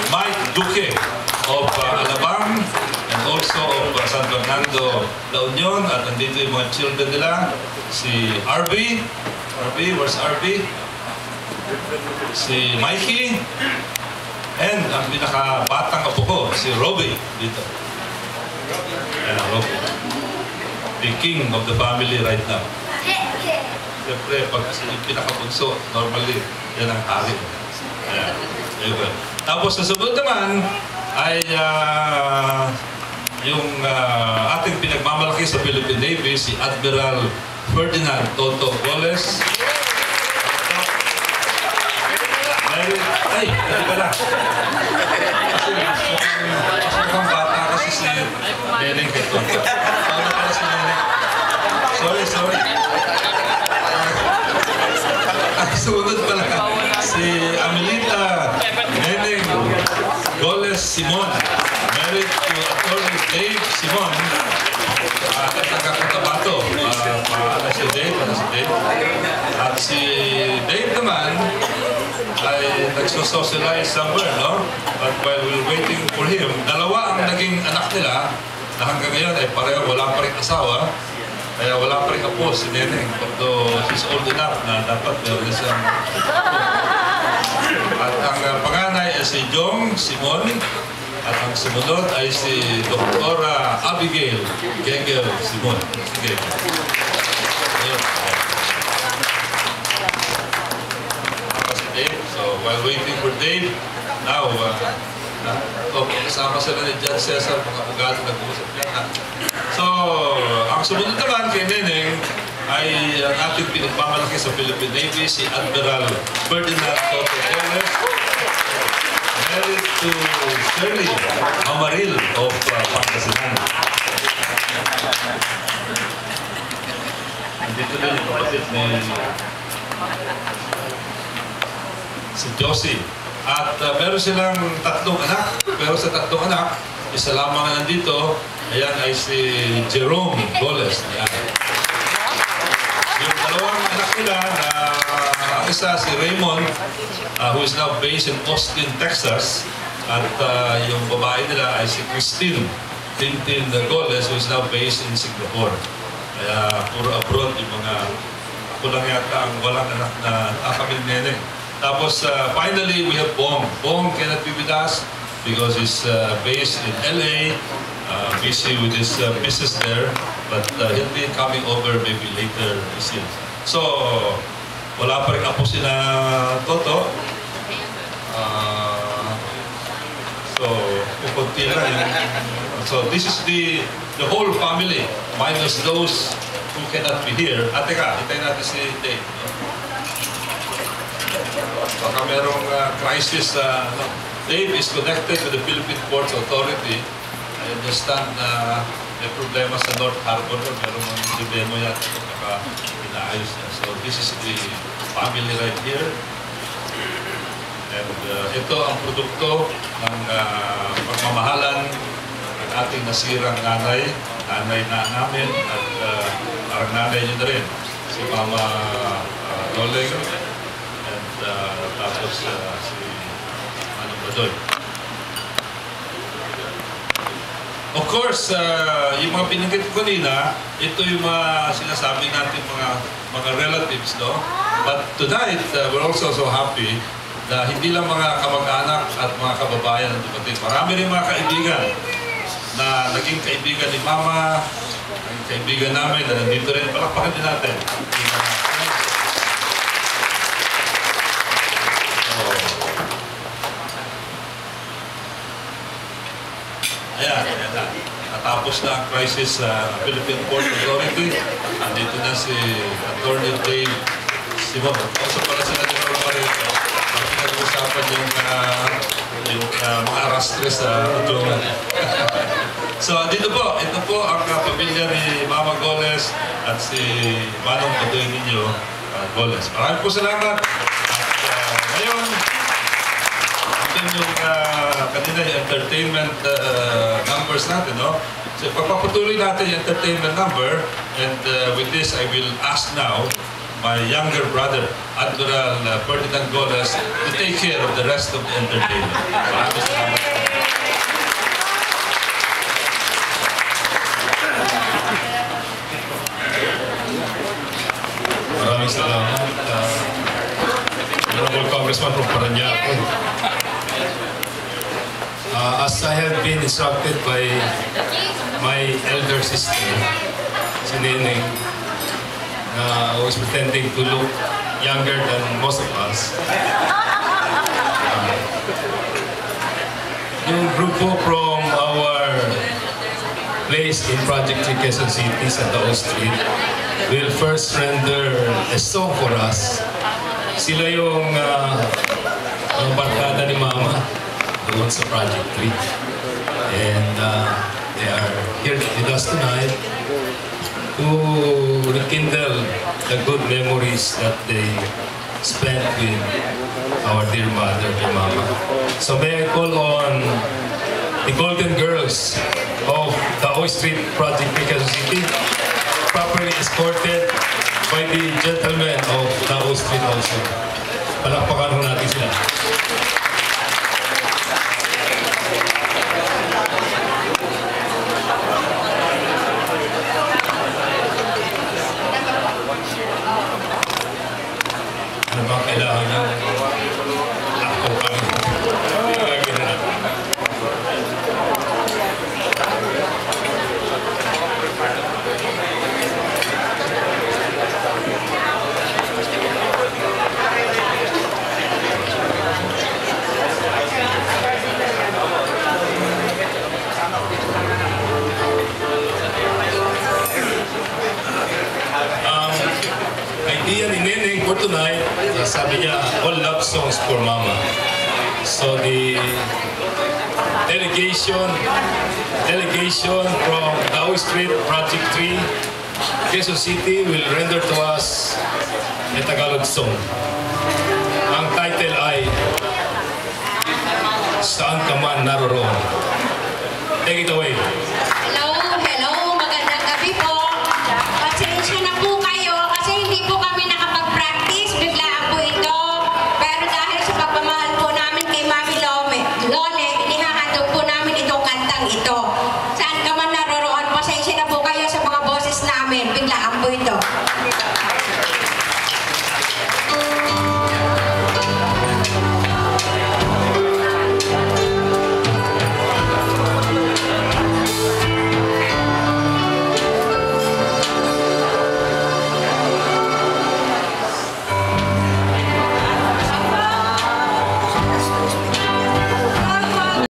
Mike Duque of Alabang and also of San Fernando, La Union. At nandito yung mga children nila, si RB. Where's RB? Si Mikey. And ang pinakabatang apo ko, si Robbie dito. Robbie. The king of the family right now. Siyempre, pag yung pinakabunso, normally, yan ang hari. Tapos sa sunod naman ay yung ating pinagmamalaki sa Philippine Navy, si Admiral Ferdinand Toto Goles. Ay, hindi pala. Kasi mukhang bata kasi si Neneng Keto. Ano pala si Neneng? Sorry. Sunod pala. Si Amelita Neneng Goles Simon. Married to Attorney Dave Simon. At nagkakatabato. Si Dave. At si Dave naman ay nagsosocialize somewhere, no? But while we were waiting for him, dalawa ang naging anak nila na hanggang ngayon ay pareho wala pa rin asawa. Kaya wala pa rin apo si Neneng. Although she's old enough na dapat meron isang at ang panganay ay si Jong Simon. At ang sumunod ay si Dr. Abigail Gengel Simon. Sige. So while waiting for Dave, now, kasama sila ni John Cesar, mga abogado nag-uusap niya. So, ang sumunod naman kay Neneng ay ang ating pinagmamalaki sa Philippine Navy, si Admiral Ferdinand Toto Goles, married to Shirley Amaril of Pangasinan. Dito din yung kapatid ni si Josie. At meron silang tatlong anak. Pero sa tatlong anak, isa lamang na nandito. Ayan ay si Jerome Goles. Ayan. Yung dalawang anak nila na ang isa si Raymond, who is now based in Austin, Texas. At yung babae nila ay si Christine Tintin Goles, who is now based in Singapore. Kaya puro abroad yung mga kulang yata ang walang anak na kapamilya Neneng. Tapos finally we have Bong. Bong cannot be with us because he's based in LA, busy with his business there. But he'll be coming over maybe later this year. So wala pa rin apo sila Toto. So kukunti lang yun. So this is the whole family minus those who cannot be here. At teka, hintayin natin si Dave. Baka merong crisis. Dave is connected with the Philippine Ports Authority. I understand na may problema sa North Harbor. Merong mga demo yata. Baka inaayos na. So this is the family right here. And ito ang produkto ng pagmamahalan ng ating nasirang nanay. Nanay na namin at parang nanay niyo na rin. Si Mama Loleng. Tapos si ano ba doon? Of course, yung mga pinanggit ko kanina, ito yung mga sinasabi natin mga relatives, no? But tonight, we're also so happy na hindi lang mga kamag-anak at mga kababayan ang dumating. Marami rin mga kaibigan na naging kaibigan ni Mama, naging kaibigan namin na nandito rin. Palakpakan din natin. Ayan. Natapos na ang crisis sa Philippine Port Authority. Andito na si Attorney Dave Simon. Also pala sila din ako pa rin. Nag-usapan yung mga arastres sa tulungan. So, dito po. Ito po ang pamilya ni Mama Goles at si Manong Patuloy ninyo Goles. Maraming po salamat. At ngayon, yung kanina yung entertainment numbers natin, no? So, pagpapatuloy natin yung entertainment number, and with this, I will ask now my younger brother, Admiral Ferdinand Goles, to take care of the rest of the entertainment. come from Parañaque. As I have been instructed by my elder sister, si Neneng, who is pretending to look younger than most of us. Yung grupo from our place in Project 3 Quezon City sa Tao Street will first render a song for us. Sila yung barkada ni Mama doon sa Project 3. And they are here with us tonight to rekindle the good memories that they spent with our dear mother, dear Mama. So may I call on the Golden Girls of the Tao Street Project Quezon City, properly escorted by the gentlemen of Tao Street also. Palakpakan ho natin sila. Ano ba kailangan niyo? Ako kami. Ilagay na natin. Idea ni Neneng for tonight, sabi niya, all love songs for Mama. So the delegation from Tao Street Project 3, Quezon City will render to us a Tagalog song. Ang title ay Saan Ka Man Naroroon. Take it away.